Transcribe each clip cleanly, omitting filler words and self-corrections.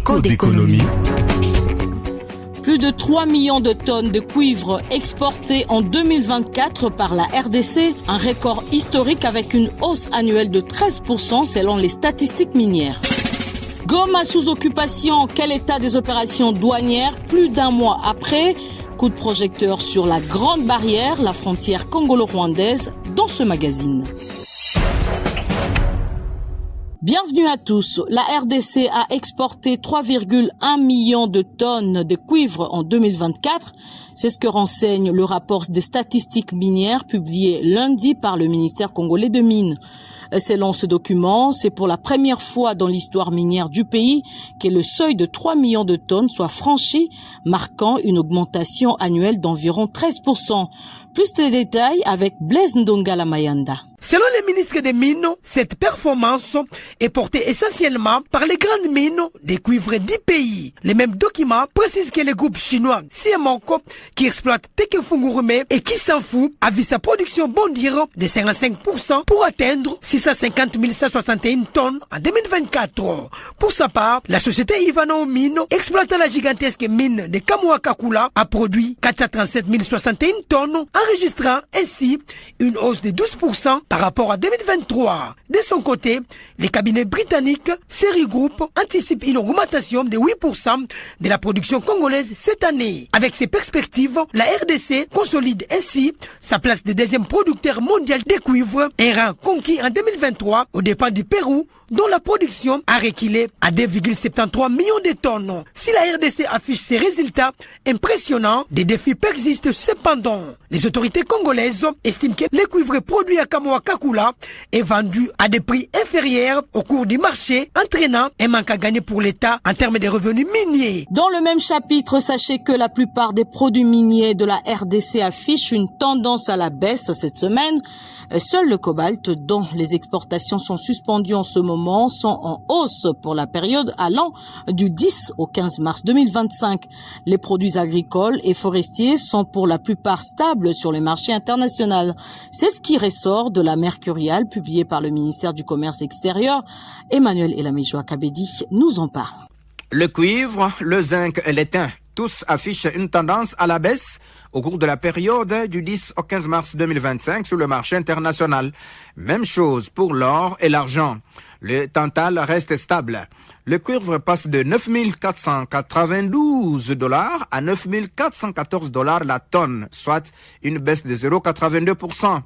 Écho d'économie. Plus de 3 millions de tonnes de cuivre exportées en 2024 par la RDC, un record historique avec une hausse annuelle de 13% selon les statistiques minières. Goma sous occupation, quel état des opérations douanières plus d'un mois après? Coup de projecteur sur la Grande Barrière, la frontière congolo-rwandaise, dans ce magazine. Bienvenue à tous. La RDC a exporté 3,1 millions de tonnes de cuivre en 2024. C'est ce que renseigne le rapport des statistiques minières publié lundi par le ministère congolais de Mines. Selon ce document, c'est pour la première fois dans l'histoire minière du pays que le seuil de 3 millions de tonnes soit franchi, marquant une augmentation annuelle d'environ 13%. Plus de détails avec Blaise Ndongala Mayanda. Selon les ministres des Mines, cette performance est portée essentiellement par les grandes mines des cuivres 10 pays. Les mêmes documents précisent que le groupe chinois Siamanco, qui exploite Tekefungurume et qui s'en fout, a vu sa production bondir de 55% pour atteindre 650 161 tonnes en 2024. Pour sa part, la société Ivano Mine, exploitant la gigantesque mine de Kamoa-Kakula, a produit 437 061 tonnes, enregistrant ainsi une hausse de 12% par rapport à 2023. De son côté, les cabinets britanniques Seri Group anticipent une augmentation de 8% de la production congolaise cette année. Avec ces perspectives, la RDC consolide ainsi sa place de deuxième producteur mondial de cuivre, un rang conquis en 2023 aux dépens du Pérou, dont la production a reculé à 2,73 millions de tonnes. Si la RDC affiche ces résultats impressionnants, des défis persistent cependant. Les autorités congolaises estiment que le cuivre produit à Kamoa-Kakula est vendu à des prix inférieurs au cours du marché, entraînant un manque à gagner pour l'État en termes de revenus miniers. Dans le même chapitre, sachez que la plupart des produits miniers de la RDC affichent une tendance à la baisse cette semaine. Seul le cobalt, dont les exportations sont suspendues en ce moment, sont en hausse pour la période allant du 10 au 15 mars 2025. Les produits agricoles et forestiers sont pour la plupart stables sur le marché international. C'est ce qui ressort de la Mercuriale publiée par le ministère du Commerce extérieur. Emmanuel Elamejoa Kabedi nous en parle. Le cuivre, le zinc et l'étain, tous affichent une tendance à la baisse au cours de la période du 10 au 15 mars 2025 sur le marché international. Même chose pour l'or et l'argent. Le tantal reste stable. Le cuivre passe de 9 492 $ à 9 414 $ la tonne, soit une baisse de 0,82%.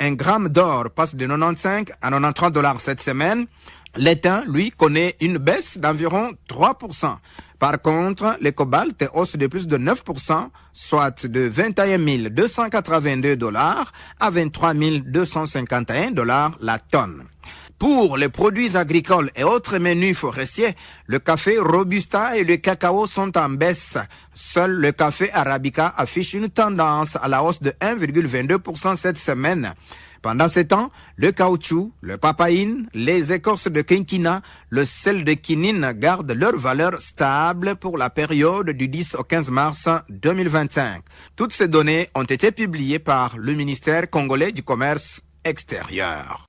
Un gramme d'or passe de 95 à 93 $ cette semaine. L'étain, lui, connaît une baisse d'environ 3%. Par contre, le cobalt hausse de plus de 9%, soit de 21 282 $ à 23 251 $ la tonne. Pour les produits agricoles et autres menus forestiers, le café Robusta et le cacao sont en baisse. Seul le café Arabica affiche une tendance à la hausse de 1,22% cette semaine. Pendant ce temps, le caoutchouc, le papaïne, les écorces de quinquina, le sel de quinine gardent leur valeur stable pour la période du 10 au 15 mars 2025. Toutes ces données ont été publiées par le ministère congolais du Commerce extérieur.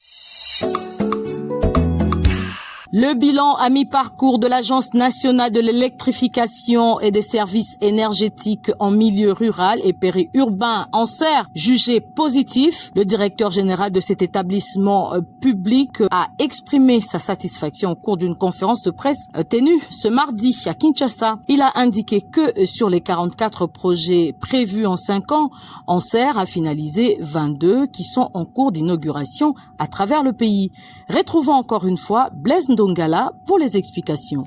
Le bilan à mi-parcours de l'Agence nationale de l'électrification et des services énergétiques en milieu rural et périurbain ANSER jugé positif. Le directeur général de cet établissement public a exprimé sa satisfaction au cours d'une conférence de presse tenue ce mardi à Kinshasa. Il a indiqué que sur les 44 projets prévus en 5 ans, ANSER a finalisé 22 qui sont en cours d'inauguration à travers le pays. Retrouvons encore une fois Blaise Ndongala pour les explications.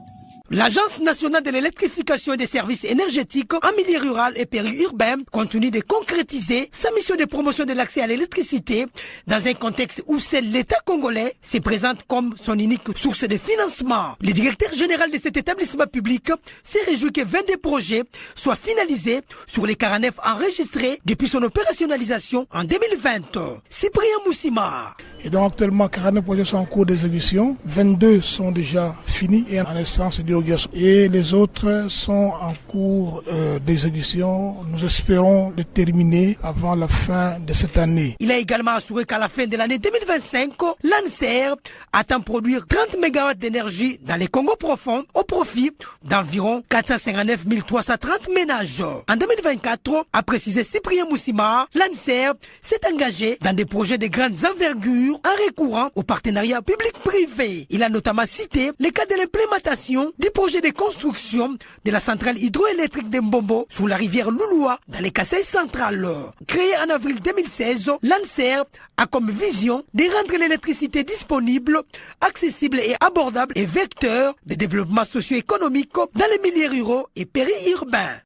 L'Agence nationale de l'électrification et des services énergétiques en milieu rural et périurbain continue de concrétiser sa mission de promotion de l'accès à l'électricité dans un contexte où seul l'État congolais se présente comme son unique source de financement. Le directeur général de cet établissement public s'est réjoui que 22 projets soient finalisés sur les 49 enregistrés depuis son opérationnalisation en 2020. Cyprien Moussima. Et donc actuellement 49 projets sont en cours d'exécution, 22 sont déjà finis et en essence du d'inauguration et les autres sont en cours d'exécution. Nous espérons les terminer avant la fin de cette année. Il a également assuré qu'à la fin de l'année 2025, l'ANSER attend produire 30 MW d'énergie dans les Congo profonds au profit d'environ 459 330 ménages. En 2024, a précisé Cyprien Moussima, l'ANSER s'est engagé dans des projets de grandes envergures en recourant au partenariat public-privé. Il a notamment cité le cas de l'implémentation du projet de construction de la centrale hydroélectrique de Mbombo sous la rivière Louloua dans les Kasaï centrales. Créé en avril 2016, l'ANSER a comme vision de rendre l'électricité disponible, accessible et abordable et vecteur de développement socio-économique dans les milieux ruraux et périurbains.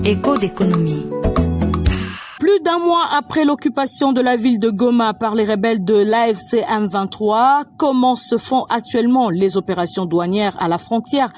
Écho d'économie. Plus d'un mois après l'occupation de la ville de Goma par les rebelles de l'AFC M23, comment se font actuellement les opérations douanières à la frontière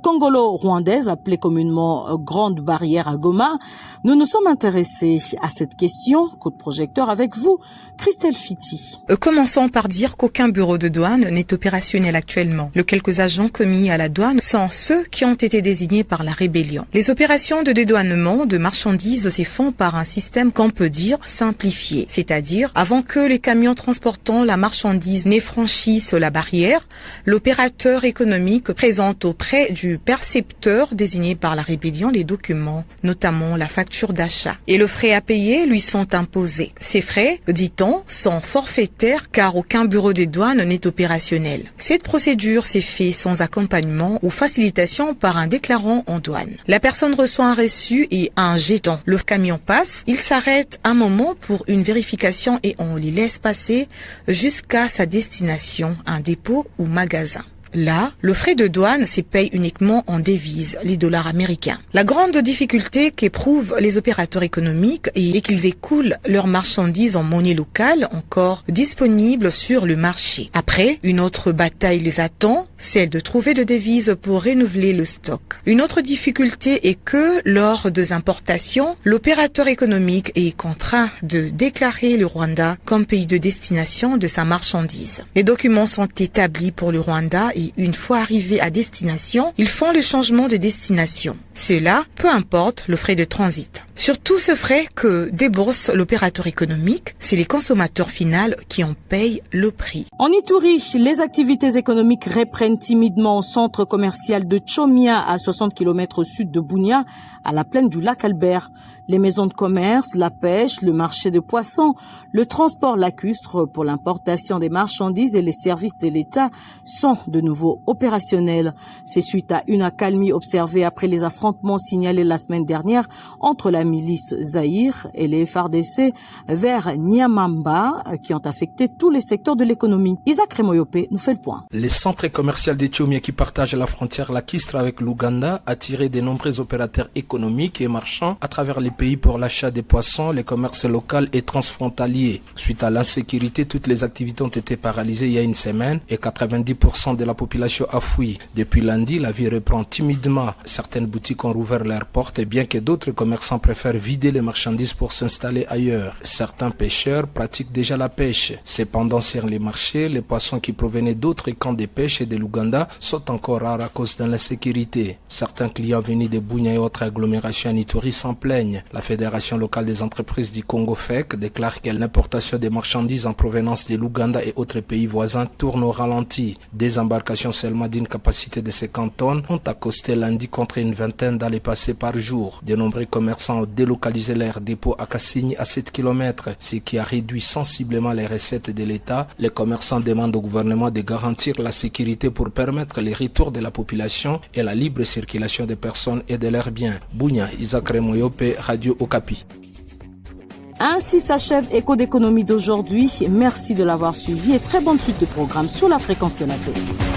congolo-rwandaise, appelée communément Grande Barrière à Goma? Nous nous sommes intéressés à cette question. Coup de projecteur avec vous, Christelle Fiti. Commençons par dire qu'aucun bureau de douane n'est opérationnel actuellement. Les quelques agents commis à la douane sont ceux qui ont été désignés par la rébellion. Les opérations de dédouanement de marchandises se font par un système qu'on peut dire simplifié, c'est-à-dire avant que les camions transportant la marchandise n'aient franchi la barrière, l'opérateur économique présente auprès du percepteur désigné par la rébellion les documents, notamment la facture d'achat. Et le frais à payer lui sont imposés. Ces frais, dit-on, sont forfaitaires car aucun bureau des douanes n'est opérationnel. Cette procédure s'est faite sans accompagnement ou facilitation par un déclarant en douane. La personne reçoit un reçu et un jeton. Le camion passe, il s'arrête un moment pour une vérification et on les laisse passer jusqu'à sa destination, un dépôt ou magasin. Là, le frais de douane se paye uniquement en devises, les dollars américains. La grande difficulté qu'éprouvent les opérateurs économiques est qu'ils écoulent leurs marchandises en monnaie locale encore disponible sur le marché. Après, une autre bataille les attend, celle de trouver de devises pour renouveler le stock. Une autre difficulté est que, lors des importations, l'opérateur économique est contraint de déclarer le Rwanda comme pays de destination de sa marchandise. Les documents sont établis pour le Rwanda et une fois arrivés à destination, ils font le changement de destination. Cela, peu importe le frais de transit. Sur tout ce frais que débourse l'opérateur économique, c'est les consommateurs finaux qui en payent le prix. En Ituri, les activités économiques reprennent timidement au centre commercial de Tchomia à 60 km au sud de Bunia, à la plaine du lac Albert. Les maisons de commerce, la pêche, le marché de poissons, le transport lacustre pour l'importation des marchandises et les services de l'État sont de nouveau opérationnels. C'est suite à une accalmie observée après les affrontements signalés la semaine dernière entre la milice Zaïre et les FARDC vers Nyamamba qui ont affecté tous les secteurs de l'économie. Isaac Remoyope nous fait le point. Le centre commercial de Tchomia qui partage la frontière lacustre avec l'Ouganda a attiré de nombreux opérateurs économiques et marchands à travers les pays pour l'achat des poissons, les commerces locaux et transfrontaliers. Suite à l'insécurité, toutes les activités ont été paralysées il y a une semaine et 90% de la population a fui. Depuis lundi, la vie reprend timidement. Certaines boutiques ont rouvert leurs portes et bien que d'autres commerçants préfèrent vider les marchandises pour s'installer ailleurs. Certains pêcheurs pratiquent déjà la pêche. Cependant, sur les marchés, les poissons qui provenaient d'autres camps de pêche et de l'Ouganda sont encore rares à cause de l'insécurité. Certains clients venus de Bunia et autres agglomérations en Ituri s'en plaignent. La Fédération locale des entreprises du Congo FEC déclare que l'importation des marchandises en provenance de l'Ouganda et autres pays voisins tourne au ralenti. Des embarcations seulement d'une capacité de 50 tonnes ont accosté lundi contre une vingtaine d'aller passer par jour. De nombreux commerçants ont délocalisé leurs dépôts à Kassigny à 7 km, ce qui a réduit sensiblement les recettes de l'État. Les commerçants demandent au gouvernement de garantir la sécurité pour permettre le retour de la population et la libre circulation des personnes et de leurs biens. Bunia, Isaac Remoyope, Radio Okapi. Ainsi s'achève Écho d'économie d'aujourd'hui. Merci de l'avoir suivi et très bonne suite de programmes sur la fréquence de la paix.